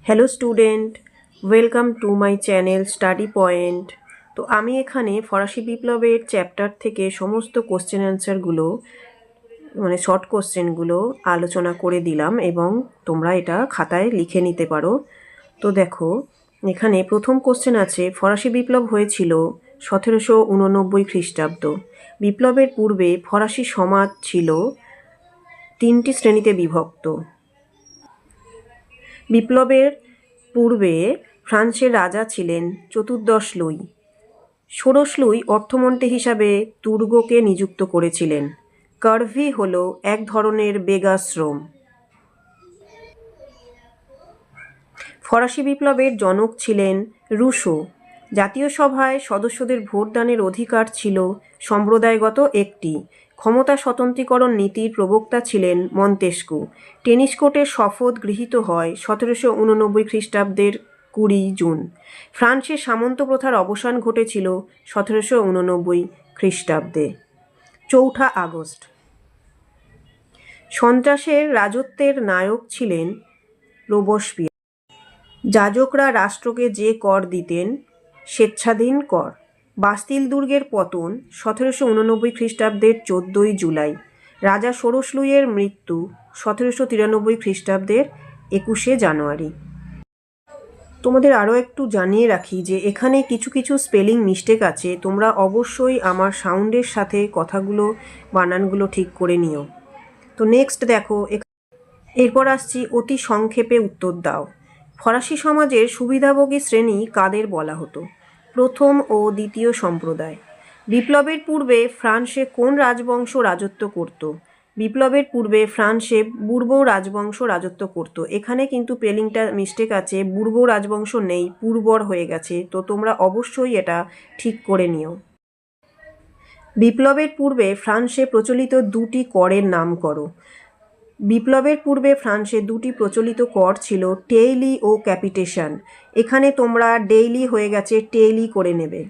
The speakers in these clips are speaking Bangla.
Hello student, welcome to my channel study point. তো আমি এখানে ফরাসি বিপ্লবের চ্যাপ্টার থেকে সমস্ত কোশ্চেন অ্যান্সারগুলো মানে শর্ট কোশ্চেনগুলো আলোচনা করে দিলাম এবং তোমরা এটা খাতায় লিখে নিতে পারো। তো দেখো, এখানে প্রথম কোশ্চেন আছে, ফরাসি বিপ্লব হয়েছিল 1789 খ্রিস্টাব্দ। বিপ্লবের পূর্বে ফরাসি সমাজ ছিল 3টি শ্রেণীতে বিভক্ত। বিপ্লবের পূর্বে ফ্রান্সের রাজা ছিলেন চতুর্দশ লুই। ষোড়শ লুই অর্থমন্ত্রী হিসাবে তুর্গকে নিযুক্ত করেছিলেন। কার্ভি হল এক ধরনের বেগাশ্রম। ফরাসি বিপ্লবের জনক ছিলেন রুশো। জাতীয় সভায় সদস্যদের ভোটদানের অধিকার ছিল সম্প্রদায়গত একটি। ক্ষমতা স্বতন্ত্রীকরণ নীতির প্রবক্তা ছিলেন মন্তেস্কু। টেনিস কোর্টের শপথ গৃহীত হয় 1789 খ্রিস্টাব্দের 20 জুন। ফ্রান্সের সামন্ত প্রথার অবসান ঘটেছিল 1789 খ্রিস্টাব্দে 4 আগস্ট। সন্ত্রাসের রাজত্বের নায়ক ছিলেন রোবসপিয়ার। যাজকরা রাষ্ট্রকে যে কর দিতেন স্বেচ্ছাধীন কর। বাস্তিল দুর্গের পতন 1789 খ্রিস্টাব্দের 14 জুলাই। রাজা ষোড়শ লুইয়ের মৃত্যু 1793 খ্রিস্টাব্দের 21 জানুয়ারি। তোমাদের আরও একটু জানিয়ে রাখি যে এখানে কিছু কিছু স্পেলিং মিস্টেক আছে, তোমরা অবশ্যই আমার সাউন্ডের সাথে কথাগুলো বানানগুলো ঠিক করে নিও। তো নেক্সট দেখো, এরপর আসছি অতি সংক্ষেপে উত্তর দাও। ফরাসি সমাজের সুবিধাভোগী শ্রেণী কাদের বলা হতো? প্রথম ও দ্বিতীয় সম্প্রদায়। বিপ্লবের পূর্বে ফ্রান্সে কোন রাজবংশ রাজত্ব করত? বিপ্লবের পূর্বে ফ্রান্সে বুর্বো রাজবংশ রাজত্ব করত। এখানে কিন্তু স্পেলিংটা মিস্টেক আছে, বুর্বো রাজবংশ নেই, পূর্বর হয়ে গেছে, তো তোমরা অবশ্যই এটা ঠিক করে নিও। বিপ্লবের পূর্বে ফ্রান্সে প্রচলিত 2টি করের নাম করো। বিপ্লবের পূর্বে ফ্রান্সে 2টি প্রচলিত কর ছিল, টেইলি ও ক্যাপিটেশন। এখানে তোমরা ডেইলি হয়ে গেছে, টেইলি করে নেবে।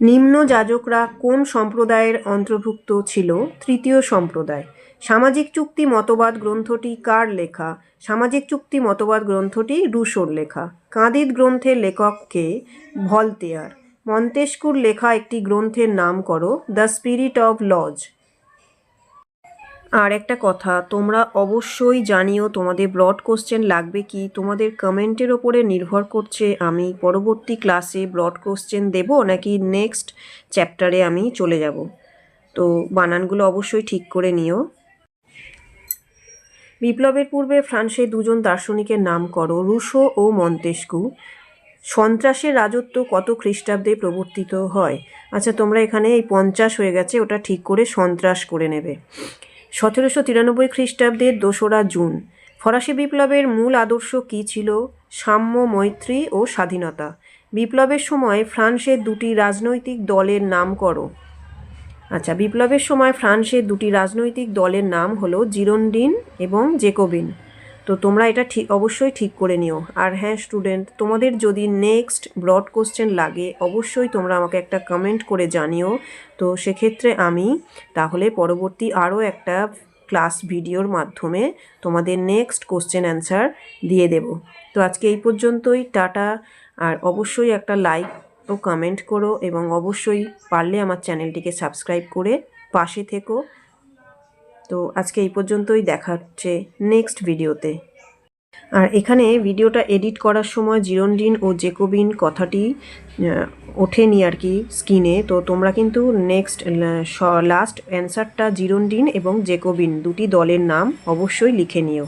নিম্ন যাজকরা কোন সম্প্রদায়ের অন্তর্ভুক্ত ছিল? তৃতীয় সম্প্রদায়। সামাজিক চুক্তি মতবাদ গ্রন্থটি কার লেখা? সামাজিক চুক্তি মতবাদ গ্রন্থটি রুশোর লেখা। কাঁদিদ গ্রন্থের লেখককে? ভলতেয়ার। মন্তেস্কুর লেখা একটি গ্রন্থের নাম করো। The spirit of laws. আর একটা কথা, তোমরা অবশ্যই জানিও তোমাদের ব্রড কোশ্চেন লাগবে কি। তোমাদের কমেন্টের ওপরে নির্ভর করছে আমি পরবর্তী ক্লাসে ব্রড কোশ্চেন দেব নাকি নেক্সট চ্যাপ্টারে আমি চলে যাব। তো বানানগুলো অবশ্যই ঠিক করে নিও। বিপ্লবের পূর্বে ফ্রান্সে 2জন দার্শনিকের নাম করো, রুশো ও মন্তেস্কু। সন্ত্রাসের রাজত্ব কত খ্রিস্টাব্দে প্রবর্তিত হয়? আচ্ছা, তোমরা এখানে এই 50 হয়ে গেছে, ওটা ঠিক করে সন্ত্রাস করে নেবে। 1793 খ্রিস্টাব্দের 2রা জুন। ফরাসি বিপ্লবের মূল আদর্শ কী ছিল? সাম্য, মৈত্রী ও স্বাধীনতা। বিপ্লবের সময় ফ্রান্সের 2টি রাজনৈতিক দলের নাম করো। আচ্ছা, বিপ্লবের সময় ফ্রান্সের 2টি রাজনৈতিক দলের নাম হলো জিরোন্ডিন এবং জেকোবিন। তো তোমরা এটা অবশ্যই ঠিক করে নিও। আর হ্যাঁ স্টুডেন্ট, তোমাদের যদি নেক্সট ব্রড কোশ্চেন লাগে অবশ্যই তোমরা আমাকে একটা কমেন্ট করে জানিও। তো সেক্ষেত্রে আমি তাহলে পরবর্তী আরও একটা ক্লাস ভিডিওর মাধ্যমে তোমাদের নেক্সট কোশ্চেন অ্যান্সার দিয়ে দেব। তো আজকে এই পর্যন্তই, টাটা। আর অবশ্যই একটা লাইক ও কমেন্ট করো এবং অবশ্যই পারলে আমার চ্যানেলটিকে সাবস্ক্রাইব করে পাশে থেকো। তো আজকে এই পর্যন্তই, দেখা হচ্ছে নেক্সট ভিডিওতে। আর এখানে ভিডিওটা এডিট করার সময় জিরোন্ডিন ও জেকোবিন কথাটি ওঠেনি আর কি স্ক্রিনে। তো তোমরা কিন্তু নেক্সট লাস্ট অ্যান্সারটা জিরোন্ডিন এবং জেকোবিন 2টি দলের নাম অবশ্যই লিখে নিও।